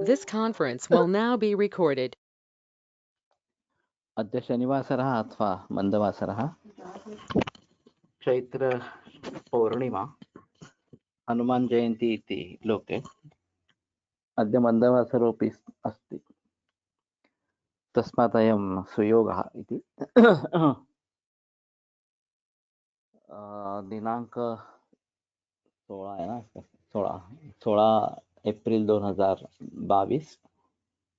This conference will now be recorded. अद्य शनिवासरः अथवा मन्दवासरः चैत्र पौर्णिमा हनुमान् जयन्ती इति लोके अद्य मन्दवासरोऽपि अस्ति, तस्मात् अयं सुयोगः इति। दिनांक 16 है ना, 16 एप्रिल 2022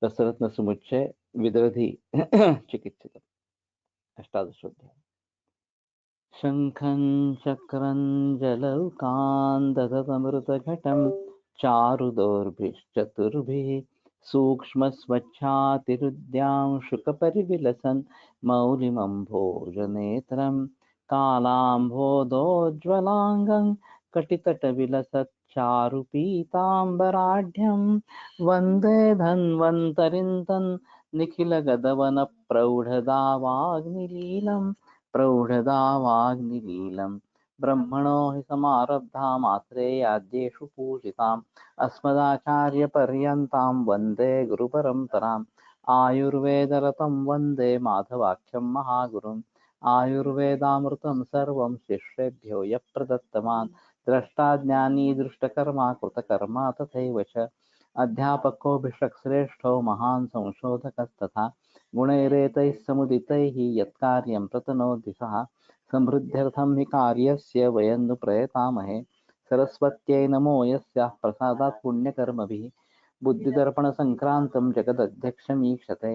दशरत्न समुच्चय विदधि चिकित्सितम् अष्टादशोऽध्यायः। शङ्खं चक्रं जलौकान् दधतमृतघटं चारुदोर्भिश्चतुर्भिः सूक्ष्मस्वच्छातिरुद्यां शुकपरिविलसन् मौलिमम्भोजनेत्रं कालाम्भोदोज्ज्वलाङ्गं कटितटविलसच्चारुपीताम्बराढ्यं वन्दे धन्वन्तरिं तन् निखिलगदवनप्रौढदावाग्निलीलम् प्रौढदावाग्निलीलं ब्रह्मणो हि समारब्धामात्रेयाद्येषु पूजिताम् अस्मदाचार्यपर्यन्तां वन्दे गुरुपरम्पराम् आयुर्वेदरतं वन्दे माधवाख्यं महागुरुम् आयुर्वेदामृतं सर्वं शिष्येभ्यो यः प्रदत्तवान् द्रष्टा ज्ञानी दृष्टकर्मा कृतकर्मा तथैव च अध्यापकोऽभिषक्श्रेष्ठो महान् संशोधकस्तथा गुणैरेतैः समुदितैः यत्कार्यं प्रतनोति सः समृद्ध्यर्थं हि कार्यस्य वयं नु प्रयतामहे सरस्वत्यै नमो यस्याः प्रसादात् पुण्यकर्मभिः बुद्धिदर्पणसङ्क्रान्तं जगदध्यक्षमीक्षते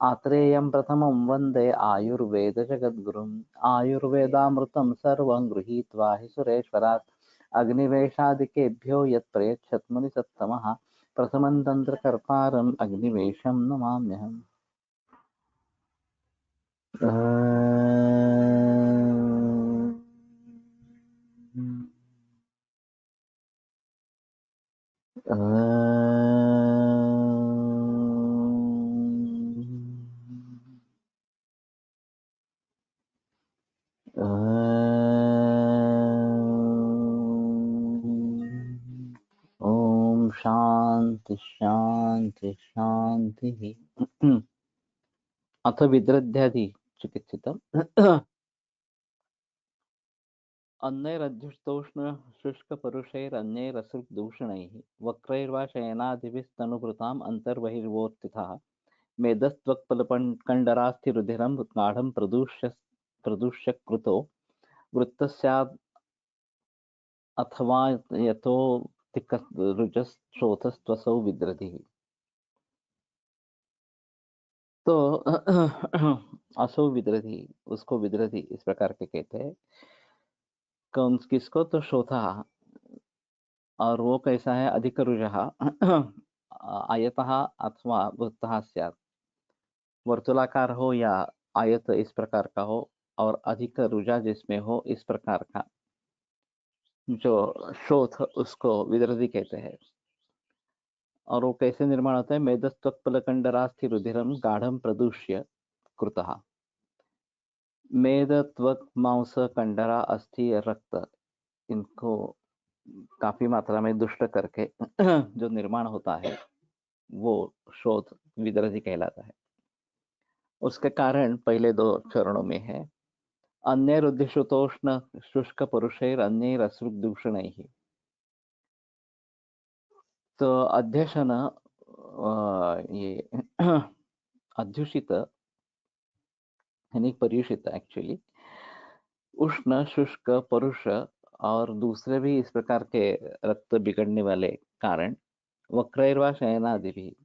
आत्रेयं प्रथमं वन्दे आयुर्वेदजगद्गुरुम् आयुर्वेदामृतं सर्वं गृहीत्वा हि सुरेश्वरात् अग्निवेशादिकेभ्यो यत् प्रयच्छत् मुनिसत्तमः प्रथमं तन्त्रकर्तारम् अग्निवेशं नमाम्यहम्। ओम शांति शांति शांति। अथ विद्रध्यादि चिकित्सितम् अन्यैरध्युष्तोष्ण शुष्कपरुषैरन्यैरसृग्दूषणैः वक्रैर्वा शयनादिभिस्तनुभृताम् अन्तर्बहिर्वोत्थितः मेधस्त्वक्पलकण्डरास्थिरुधिरं गाढं प्रदूष्य कृतो वृत्तस्यात् अथवा यतो रुजश्रोतस्त्वसौ विद्रधिः। तो असौ विद्रधि, उसको विद्रधि इस प्रकार के कहते हैं। कौन किसको? तो शोथा। और वो कैसा है? अधिक रुजः आयतः अथवा वृत्तः स्यात्, वर्तुलाकार हो या आयत इस प्रकार का हो, और अधिक रुजा जिसमें हो इस प्रकार का जो शोथ, उसको विद्रधि कहते हैं। और वो कैसे निर्माण होता है? मेदस्त्वक्पलकण्डरास्थि रुधिरम गाढ़म प्रदूष्य कृतः। मेद, त्वक, मांस, कंडरा, अस्थि, रक्त, इनको काफी मात्रा में दुष्ट करके जो निर्माण होता है वो शोथ विद्रधि कहलाता है। उसके कारण पहले दो चरणों में है। अन्यैरुद्धिश्रुतोष्ण शुष्क पुरुषैर अन्यैरसृग्दूषणैः। तो अध्यशन ये अध्युषित यानी पर्युषित एक्चुअली, उष्ण, शुष्क, परुष और दूसरे भी इस प्रकार के रक्त बिगड़ने वाले कारण वक्रैर्वा शयनादि भी,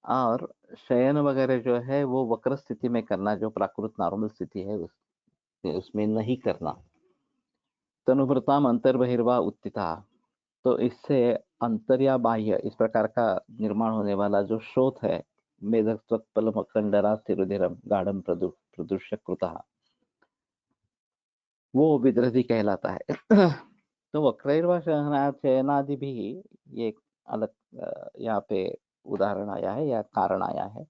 और शयन वगैरह जो है वो वक्र स्थिति में करना, जो प्राकृत नॉर्मल स्थिति है उसमें नहीं करना। तनुभृताम अंतर्बहिर्वा उत्थिता, तो इससे अंतर या बाह्य इस प्रकार का निर्माण होने वाला जो शोथ है, मेधस्त्वक्पलकण्डरा स्थिरुधिरम गाढ़ं प्रदूष्य कृतः, वो विद्रधि कहलाता है। तो वक्रैर्वा शयनादि भी ये अलग यहाँ पे उदाहरण आया है या कारण आया है,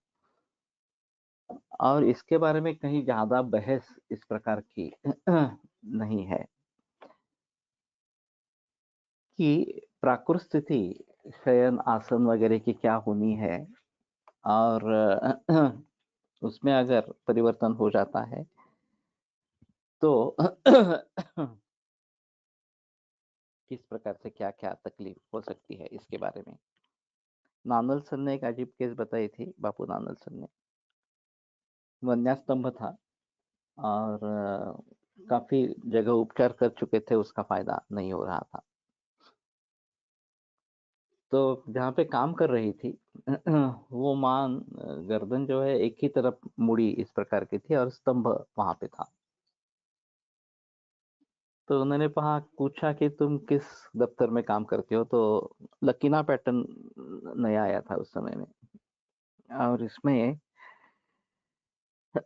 और इसके बारे में कहीं ज्यादा बहस इस प्रकार की नहीं है कि प्राकृत स्थिति शयन आसन वगैरह की क्या होनी है और उसमें अगर परिवर्तन हो जाता है तो किस प्रकार से क्या-क्या तकलीफ हो सकती है इसके बारे में। नानल सर ने एक अजीब केस बताई थी, बापू नानल सर ने। वन्यास्तंभ था और काफ़ी जगह उपचार कर चुके थे, उसका फ़ायदा नहीं हो रहा था। तो जहाँ पे काम कर रही थी वो गर्दन जो है एक ही तरफ मुड़ी इस प्रकार की थी और स्तंभ वहाँ पे था। तो उन्होंने पूछा कि तुम किस दफ्तर में काम करते हो? तो लकीना पैटर्न नया आया था उस समय में और इसमें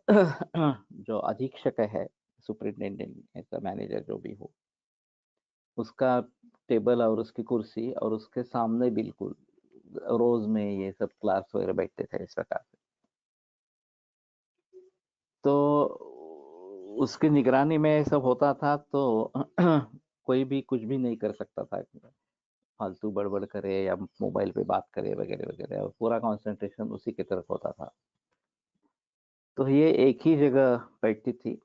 जो अधीक्षक है, सुपरिटेंडेंट ऐसा मैनेजर जो भी हो, उसका टेबल और उसकी कुर्सी और उसके सामने बिल्कुल रोज में ये सब क्लास वगैरह बैठते थे इस प्रकार से। तो उसकी निगरानी में ये सब होता था तो कोई भी कुछ भी नहीं कर सकता था, फालतू बड़बड़ करे या मोबाइल पे बात करे वगैरह वगैरह, और पूरा कंसंट्रेशन उसी की तरफ होता था। तो ये एक ही जगह बैठती थी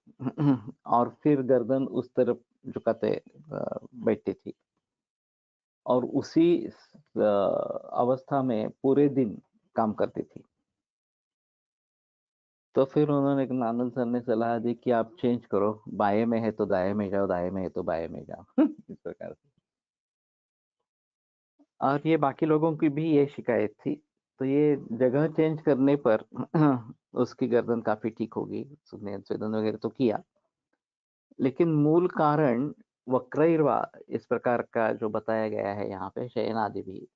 और फिर गर्दन उस तरफ झुकाते बैठती थी और उसी अवस्था में पूरे दिन काम करती थी। तो फिर उन्होंने आनंद सर ने सलाह दी कि आप चेंज करो, बाएं में है तो दाएं में जाओ, दाएं में है तो बाएं में जाओ इस प्रकार से। और ये बाकी लोगों की भी ये शिकायत थी। तो ये जगह चेंज करने पर उसकी गर्दन काफी ठीक होगी, उसने स्वेदन वगैरह तो किया, लेकिन मूल कारण वक्रैर्वा इस प्रकार का जो बताया गया है यहाँ पे, शयनादि भी।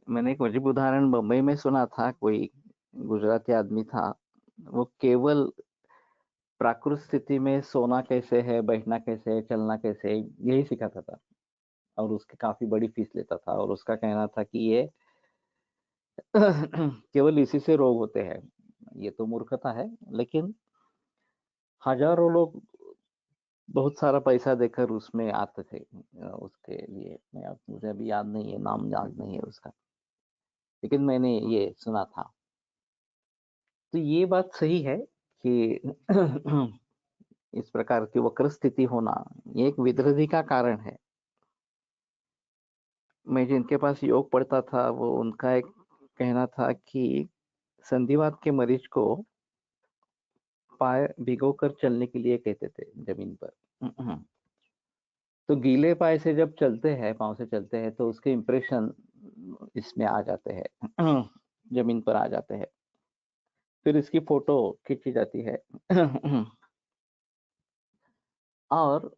मैंने एक अजीब उदाहरण बम्बई में सुना था, कोई गुजराती आदमी था, वो केवल प्राकृत स्थिति में सोना कैसे है, बैठना कैसे है, चलना कैसे है, यही सिखाता था और उसकी काफी बड़ी फीस लेता था और उसका कहना था कि ये केवल इसी से रोग होते हैं। ये तो मूर्खता है, लेकिन हजारों लोग बहुत सारा पैसा देकर उसमें आते थे उसके लिए। मुझे अभी याद नहीं है, नाम याद नहीं है उसका, लेकिन मैंने ये सुना था। तो ये बात सही है कि इस प्रकार की वक्र स्थिति होना ये एक विधृति का कारण है। मैं जिनके पास योग पढ़ता था वो उनका एक कहना था कि संधिवात के मरीज को पाय भिगोकर चलने के लिए कहते थे जमीन पर। तो गीले पाय से जब चलते हैं, पाँव से चलते हैं, तो उसके इम्प्रेशन इसमें आ जाते हैं, जमीन पर आ जाते हैं। फिर इसकी फोटो खींची जाती है और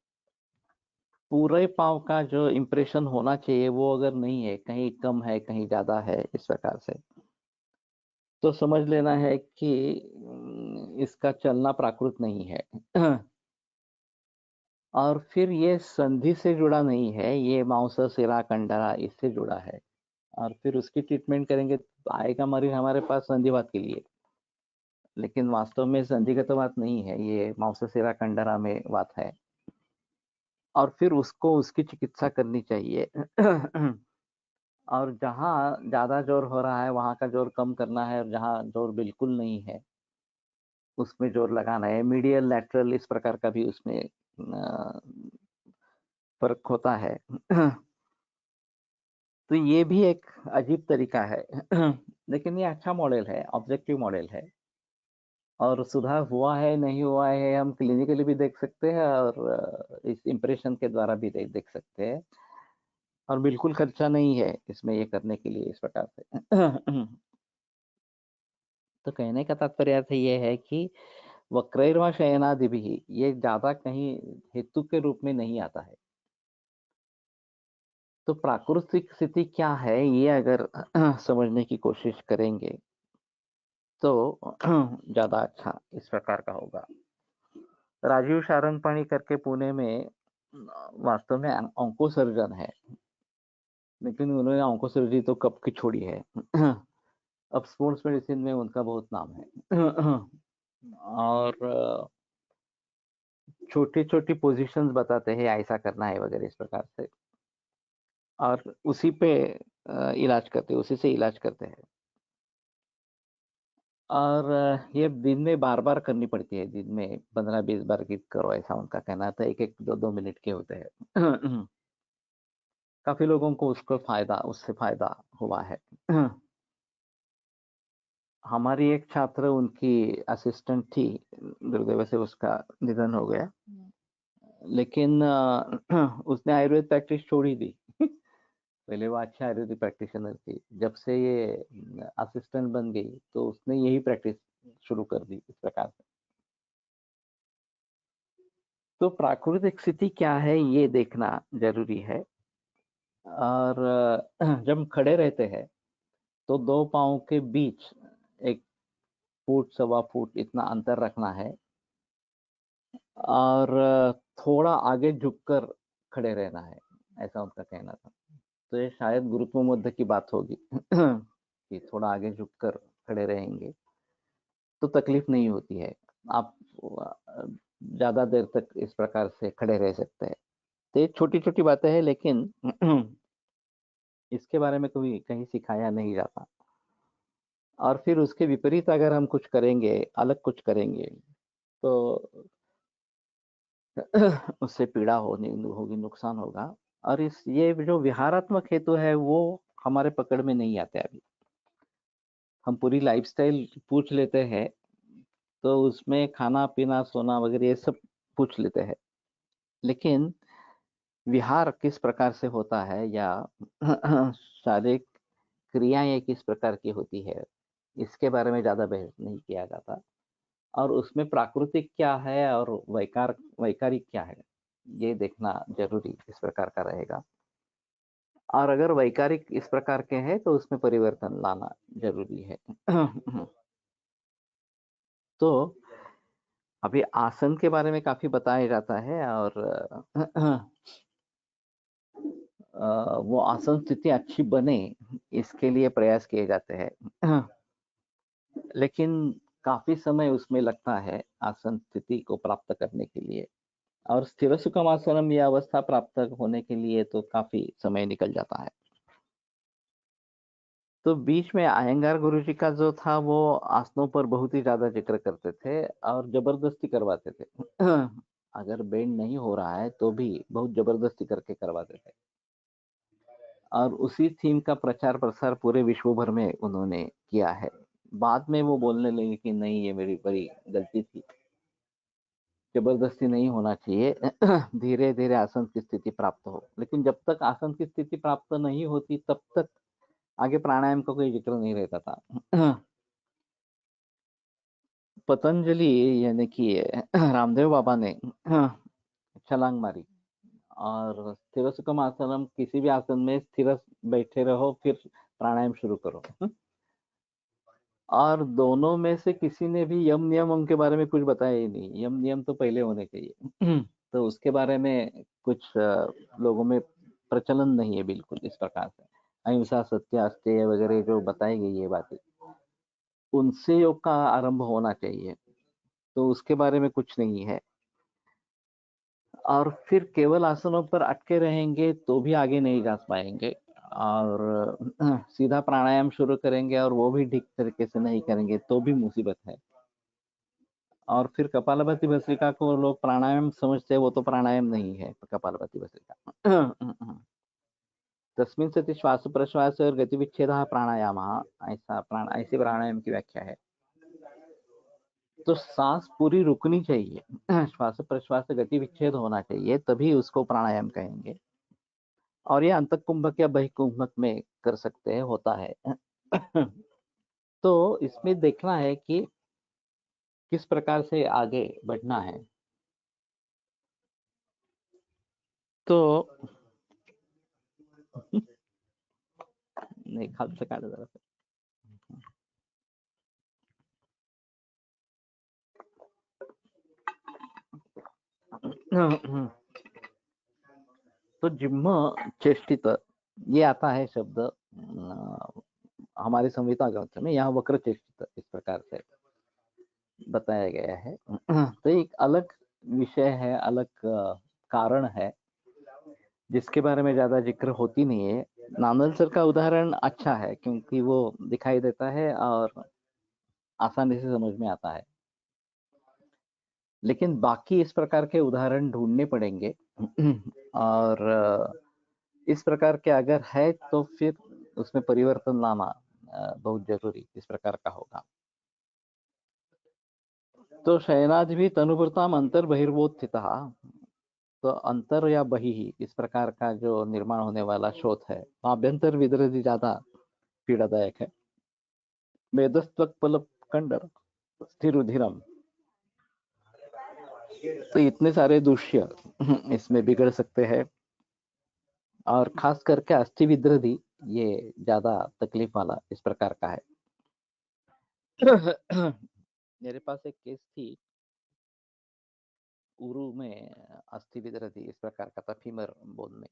पूरे पाँव का जो इम्प्रेशन होना चाहिए वो अगर नहीं है, कहीं कम है कहीं ज्यादा है इस प्रकार से, तो समझ लेना है कि इसका चलना प्राकृत नहीं है। और फिर ये संधि से जुड़ा नहीं है, ये मांस सिरा कंडरा इससे जुड़ा है। और फिर उसकी ट्रीटमेंट करेंगे तो आएगा मरीज हमारे पास संधिवात के लिए, लेकिन वास्तव में संधिगत वात नहीं है, ये मांस सिरा कंडरा में वात है और फिर उसको उसकी चिकित्सा करनी चाहिए। और जहाँ ज्यादा जोर हो रहा है वहां का जोर कम करना है और जहाँ जोर बिल्कुल नहीं है उसमें जोर लगाना है। मीडियल लैटरल इस प्रकार का भी उसमें फर्क होता है। तो ये भी एक अजीब तरीका है। लेकिन ये अच्छा मॉडल है, ऑब्जेक्टिव मॉडल है और सुधार हुआ है नहीं हुआ है हम क्लिनिकली भी देख सकते हैं और इस इम्प्रेशन के द्वारा भी देख सकते हैं और बिल्कुल खर्चा नहीं है इसमें ये करने के लिए इस प्रकार से। तो कहने का तात्पर्य अर्थ ये है कि वक्रैर्वा शयनादि भी ये ज्यादा कहीं हेतु के रूप में नहीं आता है। तो प्राकृतिक स्थिति क्या है ये अगर समझने की कोशिश करेंगे तो ज्यादा अच्छा इस प्रकार का होगा। राजीव शारंगपाणी करके पुणे में वास्तव में ऑन्को सर्जन है, लेकिन उन्होंने ऑन्को सर्जरी तो कब की छोड़ी है। अब स्पोर्ट्स मेडिसिन में उनका बहुत नाम है। और छोटी छोटी पोजीशंस बताते हैं ऐसा करना है वगैरह इस प्रकार से। और उसी पे इलाज करते हैं, उसी से इलाज करते हैं। और ये दिन में बार-बार करनी पड़ती है, दिन में 15-20 बार गीत करो, ऐसा उनका कहना था। 1-1, 2-2 मिनट के होते हैं। काफ़ी लोगों को उससे फ़ायदा हुआ है। हमारी एक छात्र उनकी असिस्टेंट थी, दुर्दैव से उसका निधन हो गया। लेकिन उसने आयुर्वेद प्रैक्टिस छोड़ ही दी। पहले वो अच्छी आयुर्वेदिक प्रैक्टिशनर थी। जब से ये असिस्टेंट बन गई, तो उसने यही प्रैक्टिस शुरू कर दी इस प्रकार से। तो प्राकृतिक स्थिति क्या है, ये देखना ज़रूरी है। और जब हम खड़े रहते हैं, तो 2 पाँव के बीच 1 फुट, सवा फुट इतना अंतर रखना है और थोड़ा आगे झुककर खड़े रहना है, ऐसा उनका कहना था। तो ये शायद गुरुत्व मध्य की बात होगी कि थोड़ा आगे झुककर खड़े रहेंगे, तो तकलीफ नहीं होती है। आप ज़्यादा देर तक इस प्रकार से खड़े रह सकते हैं। तो ये छोटी-छोटी बातें हैं, लेकिन इसके बारे में कभी कहीं सिखाया नहीं जाता। और फिर उसके विपरीत अगर हम कुछ करेंगे, अलग कुछ करेंगे, तो उससे पीड़ा होगी, नुकसान होगा। और ये जो विहारात्मक हेतु है, वो हमारे पकड़ में नहीं आते अभी। हम पूरी लाइफ़स्टाइल पूछ लेते हैं, तो उसमें खाना-पीना, सोना वगैरह ये सब पूछ लेते हैं। लेकिन विहार किस प्रकार से होता है, या शारीरिक क्रियाएँ किस प्रकार की होती है, इसके बारे में ज़्यादा बहस नहीं किया जाता। और उसमें प्राकृतिक क्या है और वैकारिक क्या है, ये देखना ज़रूरी इस प्रकार का रहेगा। और अगर वैकारिक इस प्रकार के हैं, तो उसमें परिवर्तन लाना ज़रूरी है। तो अभी आसन के बारे में काफ़ी बताया जाता है, और वो आसन स्थिति अच्छी बने, इसके लिए प्रयास किए जाते हैं। लेकिन काफ़ी समय उसमें लगता है आसन स्थिति को प्राप्त करने के लिए, और स्थिर सुखमासनम ये अवस्था प्राप्त होने के लिए तो काफ़ी समय निकल जाता है। तो बीच में अयंगार गुरुजी का जो था, वो आसनों पर बहुत ही ज़्यादा ज़िक्र करते थे और ज़बरदस्ती करवाते थे। अगर बेंड नहीं हो रहा है, तो भी बहुत ज़बरदस्ती करके करवाते थे। और उसी थीम का प्रचार-प्रसार पूरे विश्व भर में उन्होंने किया है। बाद में वो बोलने लगे कि नहीं, ये मेरी बड़ी गलती थी। ज़बरदस्ती नहीं होना चाहिए। धीरे-धीरे आसन की स्थिति प्राप्त हो। लेकिन जब तक आसन की स्थिति प्राप्त नहीं होती, तब तक आगे प्राणायाम का कोई ज़िक्र नहीं रहता था। पतंजलि यानी कि रामदेव बाबा ने छलांग मारी, और स्थिर सुखम आसनम, किसी भी आसन में स्थिर बैठे रहो, फिर प्राणायाम शुरू करो। और दोनों में से किसी ने भी यम नियम उनके बारे में कुछ बताया ही नहीं। यम नियम तो पहले होने चाहिए। तो उसके बारे में कुछ लोगों में प्रचलन नहीं है बिल्कुल इस प्रकार से। अहिंसा, सत्य, अस्तेय वगैरह जो बताई गई है बातें, उनसे योग का आरंभ होना चाहिए। तो उसके बारे में कुछ नहीं है। और फिर केवल आसनों पर अटके रहेंगे, तो भी आगे नहीं जा पाएँगे। और सीधा प्राणायाम शुरू करेंगे और वो भी ठीक तरीके से नहीं करेंगे, तो भी मुसीबत है। और फिर कपालभाति भस्त्रिका को लोग प्राणायाम समझते हैं, वो तो प्राणायाम नहीं है कपालभाति भस्त्रिका। तस्मिन् सति श्वास-प्रश्वास और गतिविच्छेदः प्राणायामः, ऐसे प्राणायाम की व्याख्या है। तो सांस पूरी रुकनी चाहिए। श्वास-प्रश्वास से गति विच्छेद होना चाहिए, तभी उसको प्राणायाम कहेंगे। और ये अंतःकुंभक या बहिर्कुंभक में कर सकते हैं, होता है। तो इसमें देखना है कि किस प्रकार से आगे बढ़ना है। तो नाही, खालचं काढा जरासं. तो जिम्ह चेष्टित, ये आता है शब्द हमारे संहिता ग्रंथ में, यहाँ वक्र चेष्टित इस प्रकार से बताया गया है। तो एक अलग विषय है, अलग कारण है। जिसके बारे में ज़्यादा ज़िक्र होती नहीं है। नान अल्सर का उदाहरण अच्छा है क्योंकि वो दिखाई देता है और आसानी से समझ में आता है। लेकिन बाकी इस प्रकार के उदाहरण ढूँढने पड़ेंगे और इस प्रकार के अगर है तो फिर उसमें परिवर्तन लाना बहुत ज़रूरी इस प्रकार का होगा। तो शयनाज भी तनुभृताम अंतर बहिर्बोधितः, तो अंतर या बहिः इस प्रकार का जो निर्माण होने वाला शोथ है, आभ्यंतर विदरति ज़्यादा पीड़ादायक है। मेदस्त्वक् कंडर स्थिरुधिरम, तो इतने सारे दृश्य इसमें बिगड़ सकते हैं और खास करके अस्थि विदृधि ये ज्यादा तकलीफ वाला इस प्रकार का है। मेरे पास एक केस थी उरू में, अस्थि विदृधि इस प्रकार का था फीमर बोन में,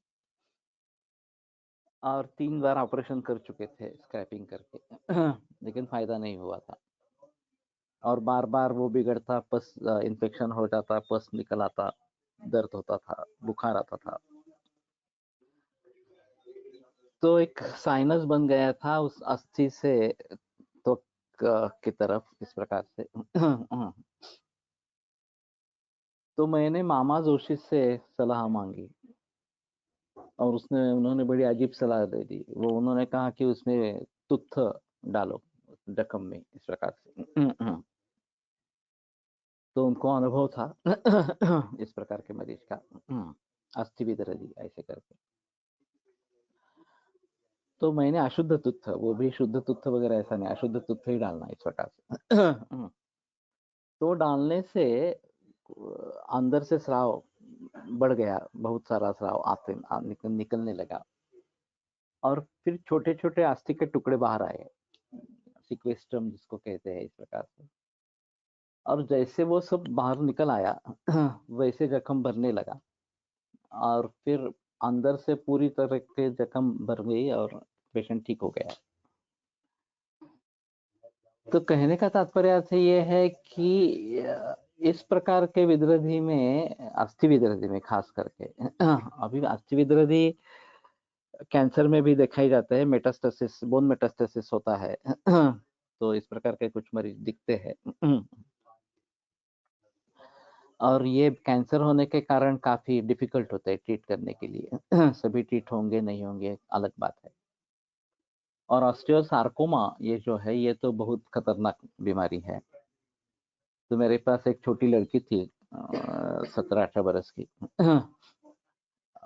और 3 बार ऑपरेशन कर चुके थे स्क्रैपिंग करके लेकिन फायदा नहीं हुआ था और बार बार वो बिगड़ता, पस इन्फेक्शन हो जाता, पस निकल आता, दर्द होता था, बुखार आता था, तो एक साइनस बन गया था उस अस्थि से त्वक की तरफ इस प्रकार से। तो मैंने मामा जोशी से सलाह मांगी और उन्होंने बड़ी अजीब सलाह दे दी। वो उन्होंने कहा कि उसमें तुत्थ डालो जख्म में इस प्रकार से। तो उनको अनुभव था इस प्रकार के मरीज का, अस्थि विदृधि ऐसे करके। तो मैंने अशुद्ध तुत्थ, वो भी शुद्ध तुत्थ वगैरह ऐसा नहीं, अशुद्ध तुत्थ ही डालना इस प्रकार से। तो डालने से अंदर से स्राव बढ़ गया, बहुत सारा स्राव निकलने लगा और फिर छोटे छोटे अस्थि के टुकड़े बाहर आए, सिक्वेस्ट्रम जिसको कहते हैं इस प्रकार से। और जैसे वो सब बाहर निकल आया वैसे जख्म भरने लगा और फिर अंदर से पूरी तरह के जख्म भर गई और पेशेंट ठीक हो गया। तो कहने का तात्पर्य अर्थ ये है कि इस प्रकार के विदृधि में, अस्थि विदृधि में खास करके, अभी अस्थि विदृधि कैंसर में भी दिखाई जाता है, मेटास्टेसिस, बोन मेटास्टेसिस होता है। तो इस प्रकार के कुछ मरीज दिखते हैं और ये कैंसर होने के कारण काफी डिफिकल्ट होता है ट्रीट करने के लिए। सभी ट्रीट होंगे नहीं होंगे अलग बात है। और ऑस्टियोसार्कोमा ये जो है ये तो बहुत खतरनाक बीमारी है। तो मेरे पास एक छोटी लड़की थी 17-18 बरस की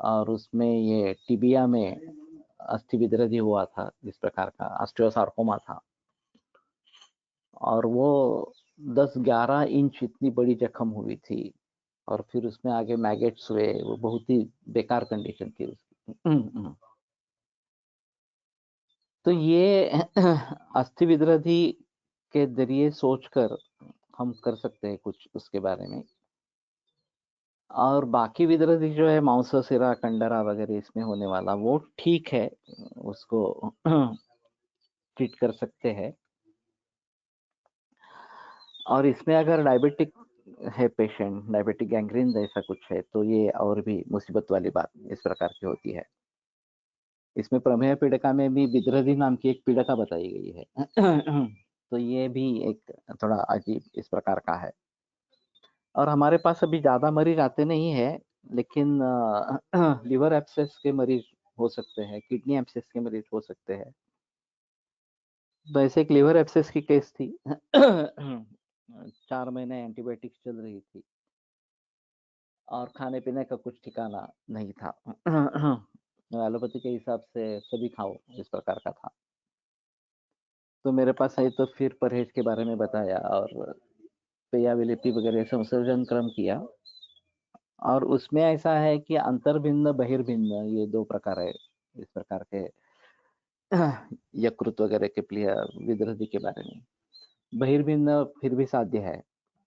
और उसमें ये टिबिया में अस्थि विदृधि हुआ था, इस प्रकार का ऑस्टियोसार्कोमा था और वो 10-11 इंच इतनी बड़ी जख्म हुई थी और फिर उसमें आगे मैगेट्स हुए, वो बहुत ही बेकार कंडीशन थी उसकी। तो ये अस्थि विदृधि के जरिए सोचकर हम कर सकते हैं कुछ उसके बारे में। और बाकी विदृधि जो है मांसशिरा कंडरा वगैरह इसमें होने वाला वो ठीक है, उसको ट्रीट कर सकते हैं। और इसमें अगर डायबिटिक है पेशेंट, डायबिटिक गैंग्रीन जैसा कुछ है, तो ये और भी मुसीबत वाली बात इस प्रकार की होती है। इसमें प्रमेह पीड़िका में भी विदृधि नाम की एक पीड़िका बताई गई है। तो ये भी एक थोड़ा अजीब इस प्रकार का है और हमारे पास अभी ज़्यादा मरीज आते नहीं है, लेकिन लिवर एब्सेस के मरीज हो सकते हैं, किडनी एब्सेस के मरीज हो सकते हैं। तो ऐसे एक लिवर एब्सेस की केस थी। 4 महीने एंटीबायोटिक्स चल रही थी और खाने पीने का कुछ ठिकाना नहीं था। एलोपैथी के हिसाब से सभी खाओ इस प्रकार का था। तो मेरे पास आई तो फिर परहेज के बारे में बताया और पेयाविलिपि वगैरह संशोधन क्रम किया और उसमें ऐसा है कि अंतर्भिन्न बहिर्भिन्न ये 2 प्रकार है इस प्रकार के यकृत वगैरह के विदृधि के बारे में। बहिर्भिन्न फिर भी साध्य है,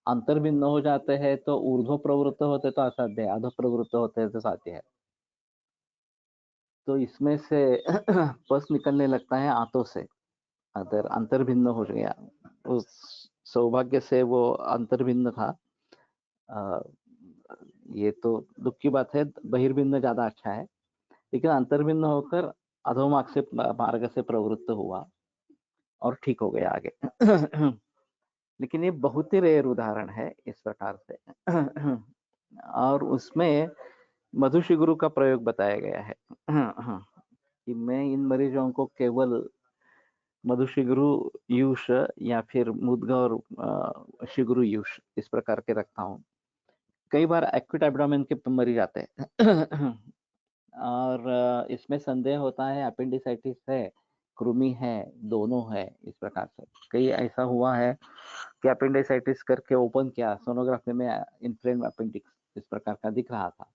अंतर्भिन्न हो जाते हैं तो ऊर्ध्व प्रवृत्त होते तो असाध्य है, अधो प्रवृत्त होते हैं तो साध्य है। तो इसमें से पस निकलने लगता है आंतों से, अगर अंतर्भिन्न हो गया। उस सौभाग्य से वो अंतर्भिन्न था। अ, ये तो दुख की बात है, बहिर्भिन्न ज्यादा अच्छा है। लेकिन अंतर्भिन्न होकर अधोमार्ग से मार्ग से प्रवृत्त हुआ और ठीक हो गया आगे। लेकिन ये बहुत ही रेयर उदाहरण है इस प्रकार से। और उसमें मधुशी गुरु का प्रयोग बताया गया है कि मैं इन मरीजों को केवल मधुशिगुरु यूष या फिर मुद्गा और शिगुरु यूष इस प्रकार के रखता हूँ। कई बार एक्यूट एब्डोमेन के मरीज आते हैं और इसमें संदेह होता है अपेंडिसाइटिस है, कृमि है, दोनों है इस प्रकार से। कई ऐसा हुआ है कि अपेंडिसाइटिस करके ओपन किया, सोनोग्राफी में इन्फ्लेम अपेंडिक्स इस प्रकार का दिख रहा था।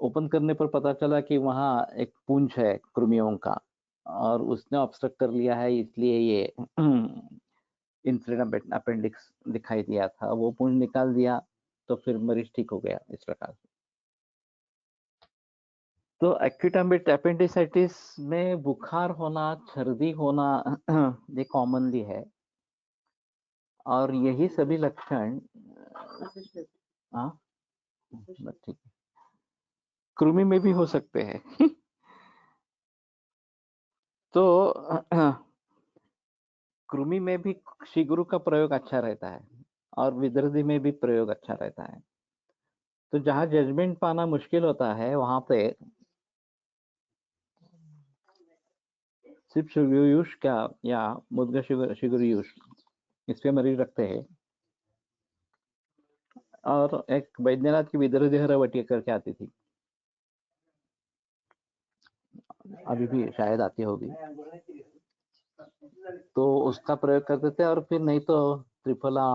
ओपन करने पर पता चला कि वहाँ एक पुंज है कृमियों का और उसने ऑब्स्ट्रक्ट कर लिया है, इसलिए ये इन्फ्लेम अपेंडिक्स दिखाई दिया था। वो पुंज निकाल दिया तो फिर मरीज ठीक हो गया इस प्रकार से। तो एक्यूट अपेंडिसाइटिस में बुखार होना, सर्दी होना ये कॉमनली है और यही सभी लक्षण हाँ ठीक है, कृमि में भी हो सकते हैं। तो कृमि में भी शिगुरु का प्रयोग अच्छा रहता है और विदर्धी में भी प्रयोग अच्छा रहता है। तो जहाँ जजमेंट पाना मुश्किल होता है वहां पे सिर्फ शिगुरुयुष क्या या मुद्गा शिगुरुयुष इस पे मरीज रखते हैं। और एक वैद्यनाथ की विदर्धी हरवटी करके आती थी, अभी भी शायद आती होगी, तो उसका प्रयोग करते थे। और फिर नहीं तो त्रिफला,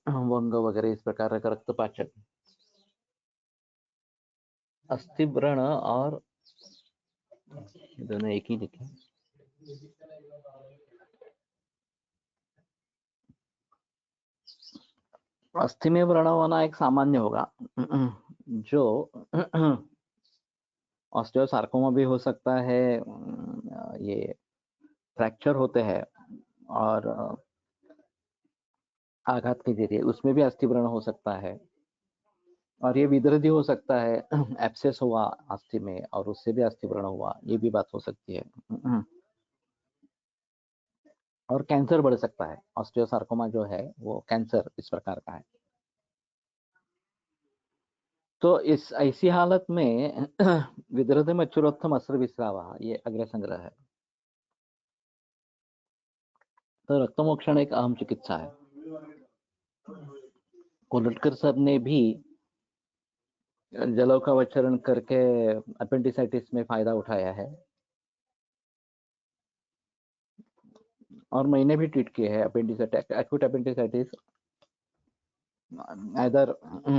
वंग वगैरह इस प्रकार का रक्तपाचक, अस्थि व्रण और दोनों एक ही लिखे। अस्थि में व्रण होना एक सामान्य होगा, जो ऑस्टियोसार्कोमा भी हो सकता है, ये फ्रैक्चर होते हैं और आघात के जरिए उसमें भी अस्थि व्रण हो सकता है। और ये विदृधि हो सकता है, एब्सेस हुआ अस्थि में और उससे भी अस्थि व्रण हुआ, ये भी बात हो सकती है। और कैंसर बढ़ सकता है, ऑस्टियोसार्कोमा जो है वो कैंसर इस प्रकार का है। तो इस ऐसी हालत में विदृध मच्छरोत्थम अस्त्र विस्रावा ये अग्र संग्रह है। तो रक्तमोक्षण एक अहम चिकित्सा है। कोलटकर सर ने भी जलों का अवचरण करके अपेंडिसाइटिस में फायदा उठाया है और मैंने भी ट्रीट किए हैं अपेंडिसाइटिस, एक्यूट अपेंडिसाइटिस इधर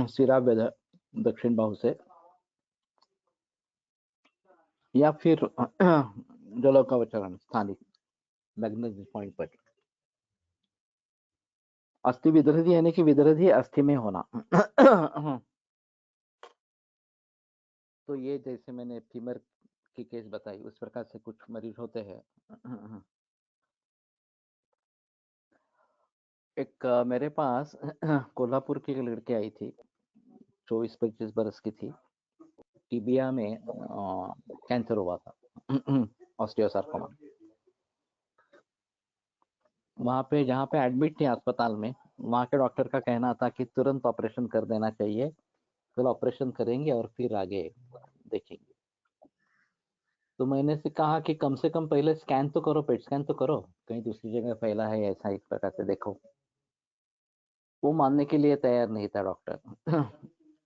सिरा वेदर दक्षिण बाहु से या फिर जलों का अवचरण स्थानिक मैग्नेटिक पॉइंट पर। अस्थि विदृधि यानी कि विदृधि अस्थि में होना। तो ये जैसे मैंने फीमर की केस बताई उस प्रकार से कुछ मरीज होते हैं। एक मेरे पास कोल्हापुर की एक लड़की आई थी, 24-25 बरस की थी। टीबिया में कैंसर हुआ था, ऑस्टियोसार्कोमा। वहाँ पे जहाँ पे एडमिट थी अस्पताल में, वहाँ के डॉक्टर का कहना था कि तुरंत ऑपरेशन कर देना चाहिए, कल ऑपरेशन करेंगे और फिर आगे देखेंगे। तो मैंने से कहा कि कम से कम पहले स्कैन तो करो, पेट स्कैन तो करो, कहीं दूसरी जगह फैला है ऐसा इस प्रकार से देखो। वो मानने के लिए तैयार नहीं था डॉक्टर।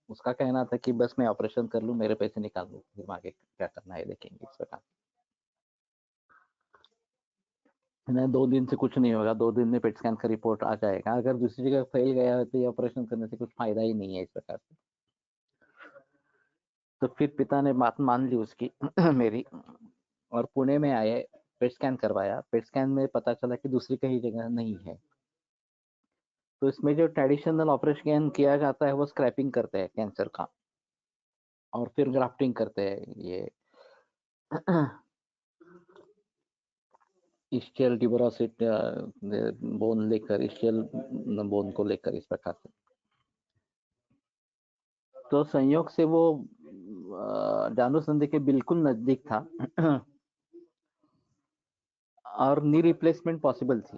उसका कहना था कि बस मैं ऑपरेशन कर लूं, मेरे पैसे निकाल दो, फिर आगे क्या करना है देखेंगे इस प्रकार। नहीं, 2 दिन से कुछ नहीं होगा, 2 दिन में पेट स्कैन का रिपोर्ट आ जाएगा, अगर दूसरी जगह फैल गया है तो ये ऑपरेशन करने से कुछ फायदा ही नहीं है इस प्रकार से। तो फिर पिता ने बात मान ली उसकी मेरी, और पुणे में आए, पेट स्कैन करवाया। पेट स्कैन में पता चला कि दूसरी कहीं जगह नहीं है। तो इसमें जो ट्रेडिशनल ऑपरेशन किया जाता है वो स्क्रैपिंग करते हैं कैंसर का और फिर ग्राफ्टिंग करते हैं, ये इस्चियल ट्यूबरोसिट बोन लेकर, इस्चियल बोन को लेकर इस प्रकार से। तो संयोग से वो जानुसंधि के बिल्कुल नजदीक था और नी रिप्लेसमेंट पॉसिबल थी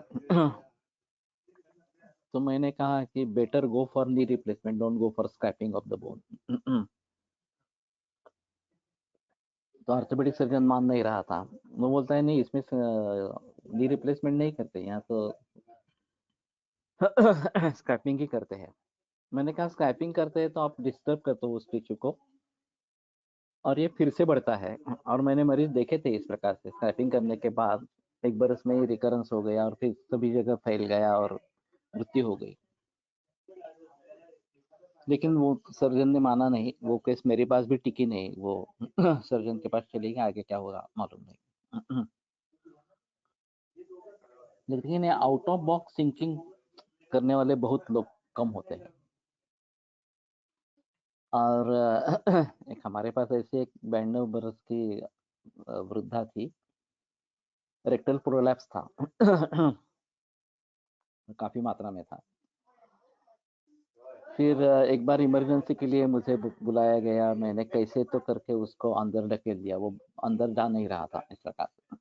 तो मैंने कहा कि better go for knee replacement, don't go for scrapping of the bone तो ऑर्थोपेडिक सर्जन मान नहीं रहा था। वो बोलता है नहीं, इसमें नी रिप्लेसमेंट नहीं करते, यहाँ तो स्क्रैपिंग ही करते हैं। मैंने कहा स्क्रैपिंग करते हैं तो आप डिस्टर्ब करते हो उस टिश्यू को और ये फिर से बढ़ता है। और मैंने मरीज देखे थे इस प्रकार से, स्क्रैपिंग करने के बाद एक बरस में ही रिकरेंस हो गया और फिर सभी जगह फैल गया और मृत्यु हो गई। लेकिन वो सर्जन ने माना नहीं, वो केस मेरे पास भी टिकी नहीं, वो सर्जन के पास चली गई, आगे क्या होगा मालूम नहीं। लेकिन ये आउट ऑफ बॉक्स थिंकिंग करने वाले बहुत लोग कम होते हैं। और एक हमारे पास ऐसे एक 92 बरस की वृद्धा थी, रेक्टल प्रोलैप्स था काफी मात्रा में था। फिर एक बार इमरजेंसी के लिए मुझे बुलाया गया, मैंने कैसे तो करके उसको अंदर ढकेल दिया, वो अंदर जा नहीं रहा था इस प्रकार से।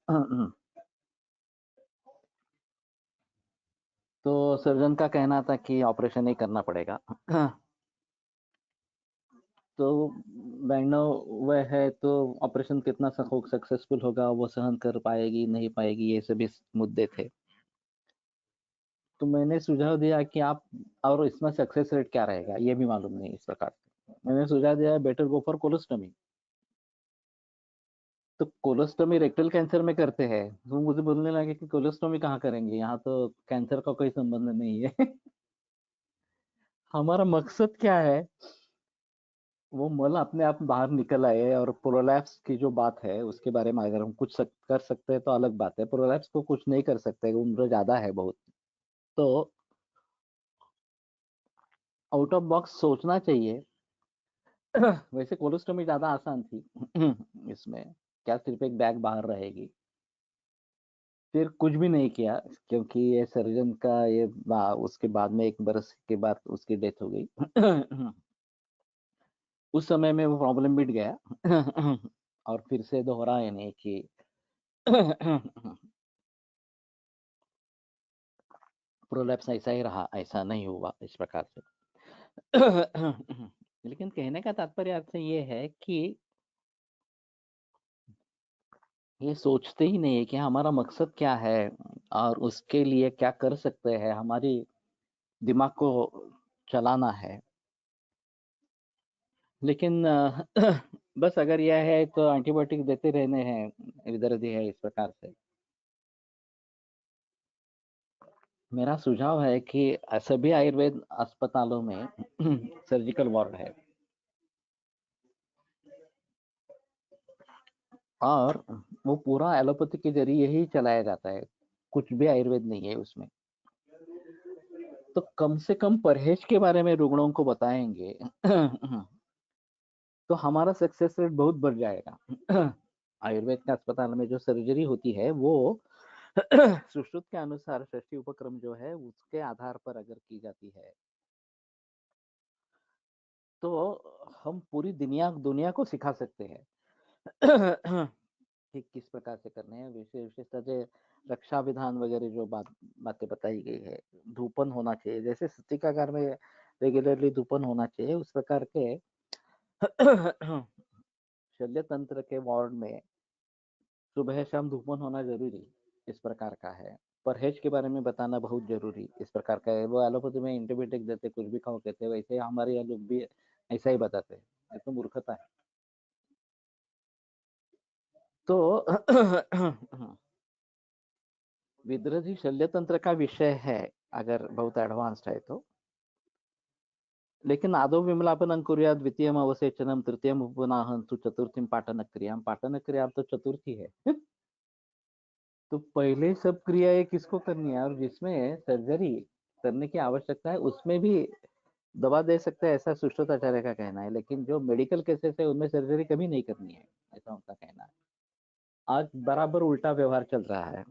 तो सर्जन का कहना था कि ऑपरेशन ही करना पड़ेगा तो बहनों वह है तो ऑपरेशन कितना सक्सेसफुल होगा, वो सहन कर पाएगी नहीं पाएगी, ये सभी मुद्दे थे। तो मैंने सुझाव दिया कि आप, और इसमें सक्सेस रेट क्या रहेगा ये भी मालूम नहीं इस प्रकार से, मैंने सुझाव दिया बेटर गो फॉर कोलोस्टमी। तो कोलोस्टमी रेक्टल कैंसर में करते हैं, वो मुझे बोलने लगे कि कोलोस्टमी कहाँ करेंगे, यहाँ तो कैंसर का कोई संबंध नहीं है हमारा मकसद क्या है, वो मल अपने आप बाहर निकल आए। और प्रोलैप्स की जो बात है उसके बारे में अगर हम कुछ कर सकते हैं तो अलग बात है, प्रोलैप्स को कुछ नहीं कर सकते, उम्र ज्यादा है बहुत। तो आउट ऑफ बॉक्स सोचना चाहिए वैसे कोलोस्टोमी ज्यादा आसान थी इसमें क्या, सिर्फ एक बैग बाहर रहेगी। फिर कुछ भी नहीं किया, क्योंकि ये सर्जन का ये उसके बाद में एक बरस के बाद उसकी डेथ हो गई उस समय में वो प्रॉब्लम मिट गया और फिर से दोहराए नहीं कि प्रोलैप्स ऐसा ही रहा, ऐसा नहीं हुआ इस प्रकार से लेकिन कहने का तात्पर्य आपसे ये है कि ये सोचते ही नहीं है कि हमारा मकसद क्या है और उसके लिए क्या कर सकते हैं, हमारी दिमाग को चलाना है। लेकिन बस अगर यह है तो एंटीबायोटिक देते रहने हैं, इधर उधर है इस प्रकार से। मेरा सुझाव है कि सभी आयुर्वेद अस्पतालों में सर्जिकल वार्ड है और वो पूरा एलोपैथी के जरिए ही चलाया जाता है, कुछ भी आयुर्वेद नहीं है उसमें। तो कम से कम परहेज के बारे में रुग्णों को बताएंगे तो हमारा सक्सेस रेट बहुत बढ़ जाएगा आयुर्वेद के अस्पताल में जो सर्जरी होती है वो सुश्रुत के अनुसार षष्ठी उपक्रम जो है उसके आधार पर अगर की जाती है तो हम पूरी दुनिया दुनिया को सिखा सकते हैं कि किस प्रकार से करने हैं। विशेषतः जो रक्षा विधान वगैरह जो बातें बताई गई है, धूपन होना चाहिए, जैसे सस्तिकागार में रेगुलरली धूपन होना चाहिए, उस प्रकार के शल्य तंत्र के वार्ड में सुबह शाम धूपन होना जरूरी इस प्रकार का है। परहेज के बारे में बताना बहुत जरूरी इस प्रकार का है। वो एलोपैथी में एंटीबायोटिक देते, कुछ भी खाओ कहते, वैसे हमारे यहाँ लोग भी ऐसा ही बताते हैं, ये तो मूर्खता है। तो विद्रजी शल्य तंत्र का विषय है अगर बहुत एडवांस्ड है तो, लेकिन आदौ विमलापन अंकुर्यात, द्वितीयम अवसेचनम, तृतीयम उपनाहंतु, चतुर्थीम पाटन क्रिया। पाटन क्रिया तो चतुर्थी है तो पहले सब क्रियाएं किसको करनी है, और जिसमें सर्जरी करने की आवश्यकता है उसमें भी दवा दे सकते हैं, ऐसा सुश्रुताचार्य का कहना है। लेकिन जो मेडिकल केसेस है उनमें सर्जरी कभी नहीं करनी है, ऐसा उनका कहना है। आज बराबर उल्टा व्यवहार चल रहा है,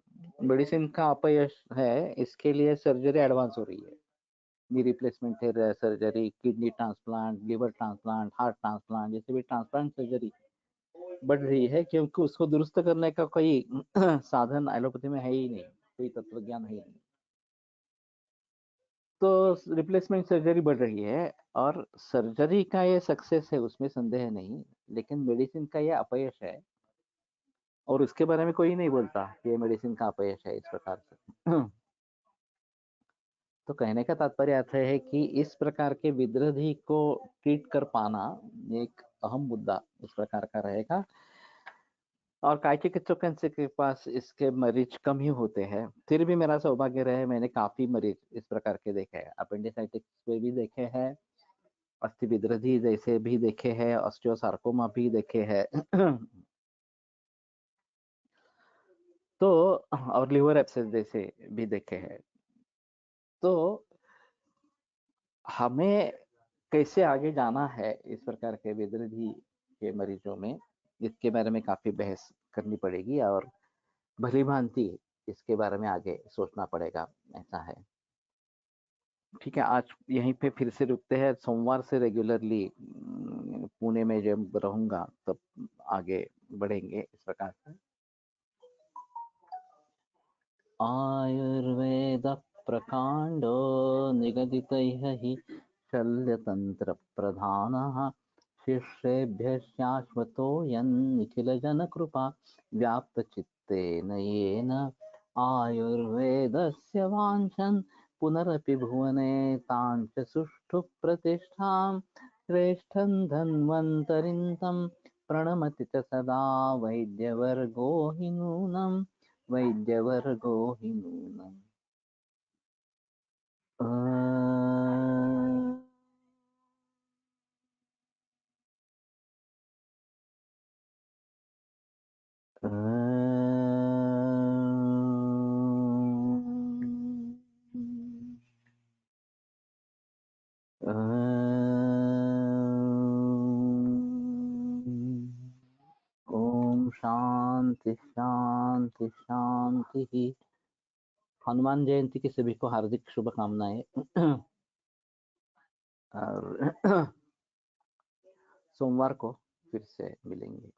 मेडिसिन का अपयश है, इसके लिए सर्जरी एडवांस हो रही है। Knee replacement surgery, kidney transplant, liver transplant, heart transplant, जैसे भी ट्रांसप्लांट सर्जरी बढ़ रही है, क्योंकि उसको दुरुस्त करने का कोई साधन एलोपैथी में है ही नहीं, कोई तत्व ज्ञान है ही नहीं। तो रिप्लेसमेंट सर्जरी बढ़ रही है और सर्जरी का ये सक्सेस है, उसमें संदेह नहीं, लेकिन मेडिसिन का ये अपयश है और उसके बारे में कोई नहीं बोलता कि ये मेडिसिन का अपयश है इस प्रकार से। तो कहने का तात्पर्य अर्थ है कि इस प्रकार के विद्रोही को ट्रीट कर पाना एक अहम मुद्दा इस प्रकार का रहेगा और काय चिकित्सकों के पास इसके मरीज कम ही होते हैं। फिर भी मेरा सौभाग्य रहे, मैंने काफी मरीज इस प्रकार के देखे हैं, अपेंडिसाइटिस पे भी देखे हैं, अस्थि विद्रोही जैसे भी देखे हैं, ऑस्टियोसार्कोमा भी देखे हैं। तो और लिवर एब्सेस जैसे भी देखे हैं। तो हमें कैसे आगे जाना है इस प्रकार के विद्रोही के मरीजों में, इसके बारे में काफी बहस करनी पड़ेगी और भली भांति इसके बारे में आगे सोचना पड़ेगा, ऐसा है। ठीक है, आज यहीं पे फिर से रुकते हैं। सोमवार से रेगुलरली पुणे में जब रहूंगा तब आगे बढ़ेंगे इस प्रकार से। आयुर्वेद प्रकांडो निगदितैः हि शल्यतन्त्रप्रधानः शिष्येभ्यः शाश्वतोऽयं निखिलजनकृपा व्याप्तचित्तेन येन आयुर्वेदस्य वाञ्छन् पुनरपि भुवने तां च सुष्ठु प्रतिष्ठां श्रेष्ठं धन्वन्तरिं तं प्रणमति च सदा वैद्यवर्गो हि नूनम् वैद्यवर्गो हि नूनम्। ओम शांति शांति शांति। हनुमान जयंती की सभी को हार्दिक शुभकामनाएं। और सोमवार को फिर से मिलेंगे।